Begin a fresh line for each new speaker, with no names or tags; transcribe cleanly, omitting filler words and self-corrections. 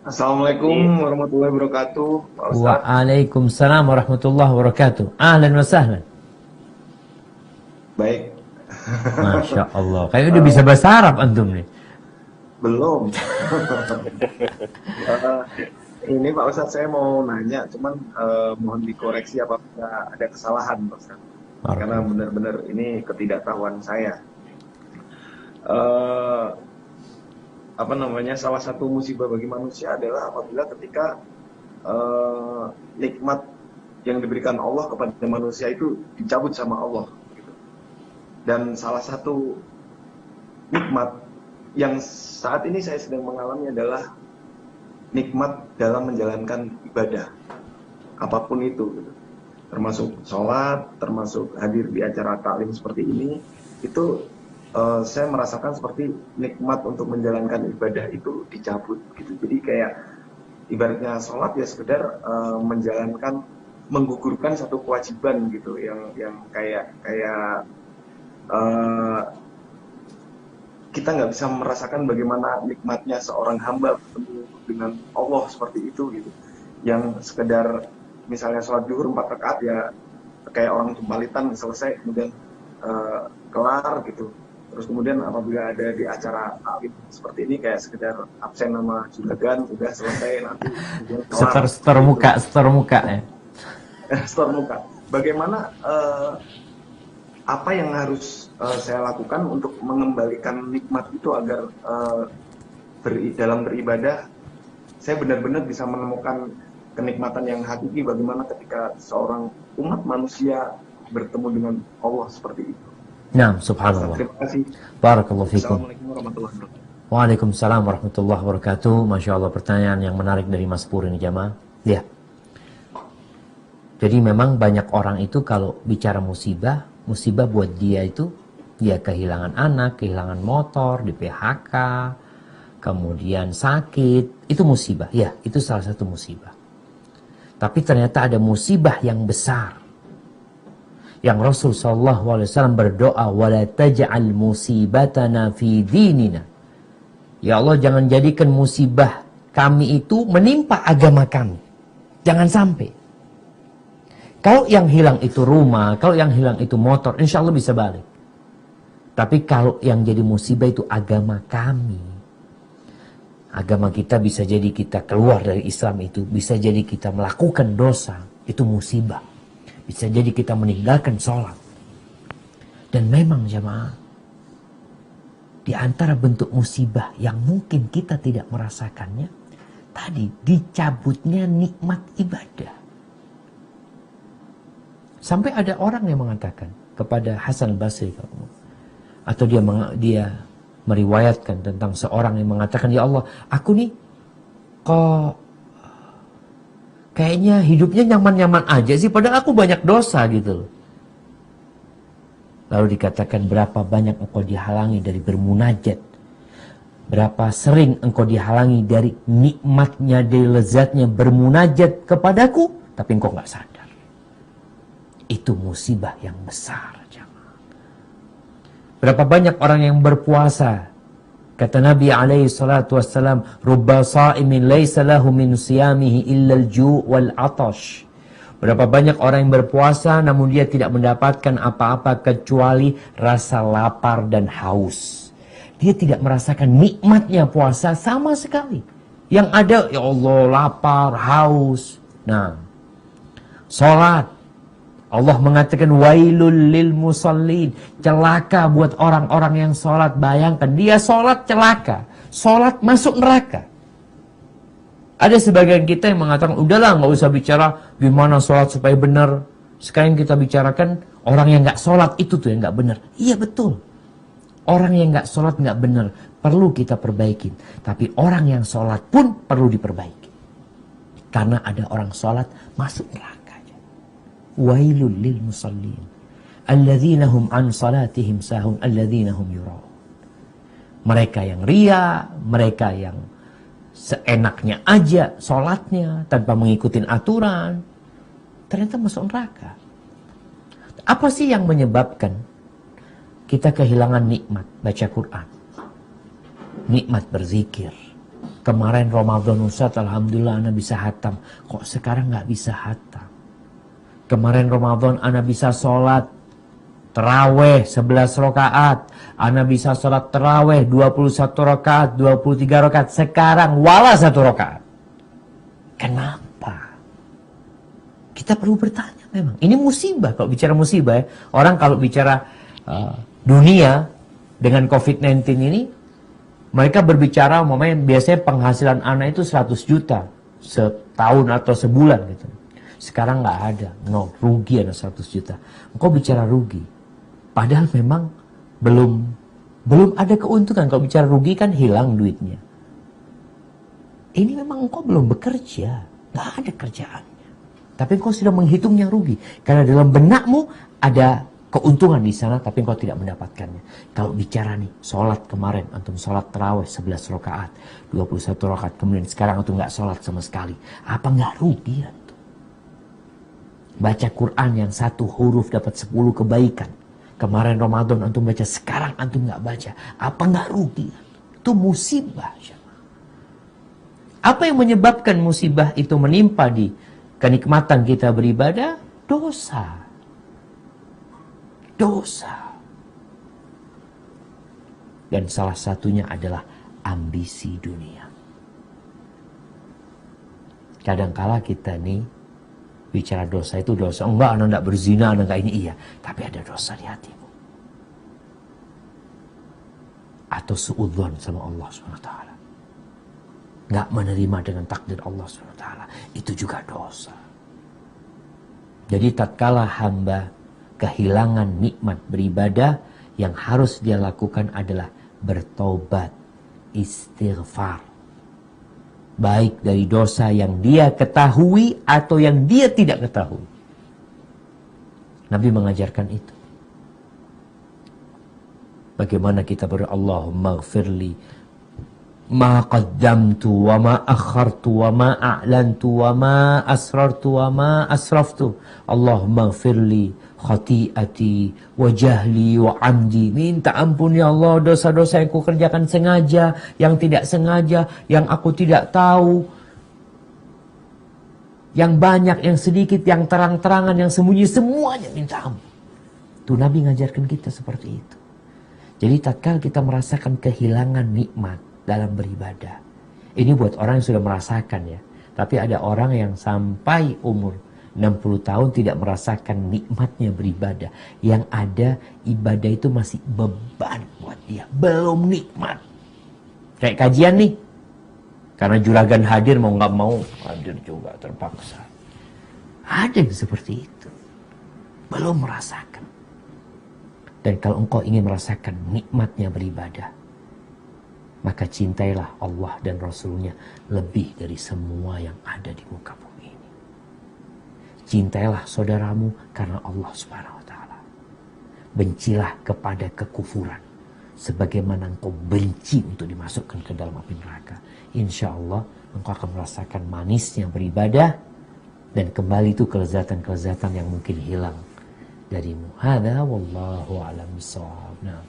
Assalamualaikum
Ini
warahmatullahi wabarakatuh, Pak Ustadz.
Waalaikumsalam warahmatullahi wabarakatuh. Ahlan wa sahlan.
Baik.
Masya Allah. Kayaknya udah bisa
Eh,
bahasa Arab antum nih.
belum. Eh, ini Pak Ustadz saya mau nanya, cuman mohon dikoreksi apabila ada kesalahan, Pak Ustadz. Karena
Barakallah.
benar-benar ini ketidaktahuan saya. Eh, apa namanya? Salah satu musibah bagi manusia adalah apabila ketika eh, nikmat yang diberikan Allah kepada manusia itu dicabut sama Allah. Dan salah satu nikmat yang saat ini saya sedang mengalami adalah nikmat dalam menjalankan ibadah apapun itu gitu. Termasuk sholat, termasuk hadir di acara taklim seperti ini, itu saya merasakan seperti nikmat untuk menjalankan ibadah itu dicabut gitu. Jadi kayak ibaratnya sholat ya sekedar menjalankan, menggugurkan satu kewajiban gitu yang kayak kayak eh, kita nggak bisa merasakan bagaimana nikmatnya seorang hamba bertemu dengan Allah seperti itu gitu. Yang sekedar misalnya sholat zuhur 4 rakaat ya kayak orang tumpalitan selesai kemudian kelar gitu. Terus kemudian apabila ada di acara taklim seperti ini kayak sekedar absen nama juragan udah selesai nanti kemudian kelar
Setor
seperti itu.
muka, setor muka ya.
Store muka. Bagaimana apa yang harus saya lakukan untuk mengembalikan nikmat itu agar dalam beribadah saya benar-benar bisa menemukan kenikmatan yang hakiki bagaimana ketika seorang umat manusia bertemu dengan Allah seperti itu.
Nah,
Pak Ustaz,
subhanallah.
terima kasih.
Barakallahu fikum.
Assalamualaikum warahmatullahi wabarakatuh.
Waalaikumsalam warahmatullahi wabarakatuh. Masya Allah, pertanyaan yang menarik dari Mas Pur ini jamaah. Ya. Jadi memang banyak orang itu kalau bicara musibah, musibah buat dia itu ya kehilangan anak, kehilangan motor, di PHK, kemudian sakit, itu musibah. Ya, itu salah satu musibah. Tapi ternyata ada musibah yang besar. Yang Rasul SAW berdoa, وَلَا تَجْعَلْ مُصِيبَتَنَا فِي دِينِنَا. Ya Allah, jangan jadikan musibah kami itu menimpa agama kami. Jangan sampai. Kalau yang hilang itu rumah, kalau yang hilang itu motor, insya Allah bisa balik. Tapi kalau yang jadi musibah itu agama kami. Agama kita bisa jadi kita keluar dari Islam itu. Bisa jadi kita melakukan dosa. Itu musibah. Bisa jadi kita meninggalkan sholat. Dan memang jemaah, di antara bentuk musibah yang mungkin kita tidak merasakannya, tadi dicabutnya nikmat ibadah. Sampai ada orang yang mengatakan kepada Hasan Basri, atau dia meriwayatkan tentang seorang yang mengatakan, ya Allah, aku nih kok kayaknya hidupnya nyaman-nyaman aja sih, padahal aku banyak dosa gitu loh. Lalu dikatakan, berapa banyak engkau dihalangi dari bermunajat, berapa sering engkau dihalangi dari nikmatnya, dari lezatnya bermunajat kepadaku, tapi engkau gak sadar. Itu musibah yang besar. Berapa banyak orang yang berpuasa. Kata Nabi alaihi salatu wassalam, rubba sa'imin laysa lahu min siyamihi illa al-ju' wal 'atash. Berapa banyak orang yang berpuasa namun dia tidak mendapatkan apa-apa kecuali rasa lapar dan haus. Dia tidak merasakan nikmatnya puasa sama sekali. Yang ada, ya Allah, lapar, haus. Nah, sholat. Allah mengatakan wailul lil musallin, celaka buat orang-orang yang sholat. Bayangkan, dia sholat celaka, sholat masuk neraka. Ada sebagian kita yang mengatakan, udahlah nggak usah bicara gimana sholat supaya benar. Sekarang kita bicarakan orang yang nggak sholat itu tuh yang nggak benar. Iya betul, orang yang nggak sholat nggak benar, perlu kita perbaikin. Tapi orang yang sholat pun perlu diperbaiki, karena ada orang sholat masuk neraka. Wailul lil musallin alladzina hum an salatihim sahun alladzina hum yura'un. Mereka yang ria, mereka yang seenaknya aja sholatnya tanpa mengikuti aturan, ternyata masuk neraka. Apa sih yang menyebabkan kita kehilangan nikmat baca Quran, nikmat berzikir, Kemarin Ramadan Ustaz, alhamdulillah ana bisa hatam. Kok sekarang nggak bisa hatam? Kemarin Ramadan ana bisa sholat terawih 11 rakaat. Ana bisa sholat terawih 21 rakaat, 23 rakaat. Sekarang wala 1 rakaat. Kenapa? Kita perlu bertanya memang. Ini musibah kalau bicara musibah ya. Orang kalau bicara dunia dengan COVID-19 ini, mereka berbicara biasanya penghasilan anak itu 100 juta setahun atau sebulan gitu. Sekarang nggak ada, rugi ada 100 juta. Engkau bicara rugi. Padahal memang belum ada keuntungan. Kalau bicara rugi kan hilang duitnya. Ini memang engkau belum bekerja, nggak ada kerjaannya. Tapi engkau sudah menghitungnya rugi. Karena dalam benakmu ada keuntungan di sana, tapi engkau tidak mendapatkannya. Kalau bicara nih, sholat kemarin, antum sholat terawih 11 rakaat, 21 rakaat, kemudian sekarang antum nggak sholat sama sekali. Apa nggak rugi antum? Baca Quran yang 1 huruf dapat 10 kebaikan. Kemarin Ramadan antum baca, sekarang antum nggak baca. Apa nggak rugi? Itu musibah. Apa yang menyebabkan musibah itu menimpa di kenikmatan kita beribadah? Dosa. Dan salah satunya adalah ambisi dunia. Kadangkala kita nih bicara dosa itu dosa. Enggak, anak enggak berzina, anak enggak ini. Iya, tapi ada dosa di hatimu. Atau suudzon sama Allah SWT. Enggak menerima dengan takdir Allah SWT. Itu juga dosa. Jadi tatkala hamba kehilangan nikmat beribadah, yang harus dia lakukan adalah bertobat, istighfar. Baik dari dosa yang dia ketahui atau yang dia tidak ketahui. Nabi mengajarkan itu. Bagaimana kita berdoa, Allahumma gfirli ma qaddamtu wa ma akhartu wa ma a'lantu wa ma asrartu wa ma asraftu. Allahumma gfirli khati'ati wa jahli wa amdi. Minta ampun ya Allah dosa-dosa yang aku kerjakan sengaja, yang tidak sengaja, yang aku tidak tahu, yang banyak, yang sedikit, yang terang-terangan, yang sembunyi, semuanya minta ampun. Tuh Nabi ngajarkan kita seperti itu. Jadi tatkala kita merasakan kehilangan nikmat dalam beribadah, ini buat orang yang sudah merasakan ya. Tapi ada orang yang sampai umur 60 tahun tidak merasakan nikmatnya beribadah. Yang ada ibadah itu masih beban buat dia. Belum nikmat. Kayak kajian nih. Karena juragan hadir mau nggak mau hadir juga terpaksa. Ada yang seperti itu. Belum merasakan. Dan kalau engkau ingin merasakan nikmatnya beribadah, maka cintailah Allah dan Rasulnya lebih dari semua yang ada di muka bumi. Cintailah saudaramu karena Allah Subhanahu wa taala. Bencilah kepada kekufuran sebagaimana engkau benci untuk dimasukkan ke dalam api neraka. Insya Allah engkau akan merasakan manisnya beribadah dan kembali itu kelezatan-kelezatan yang mungkin hilang darimu. Hadza wallahu a'lam bishawab. Nah.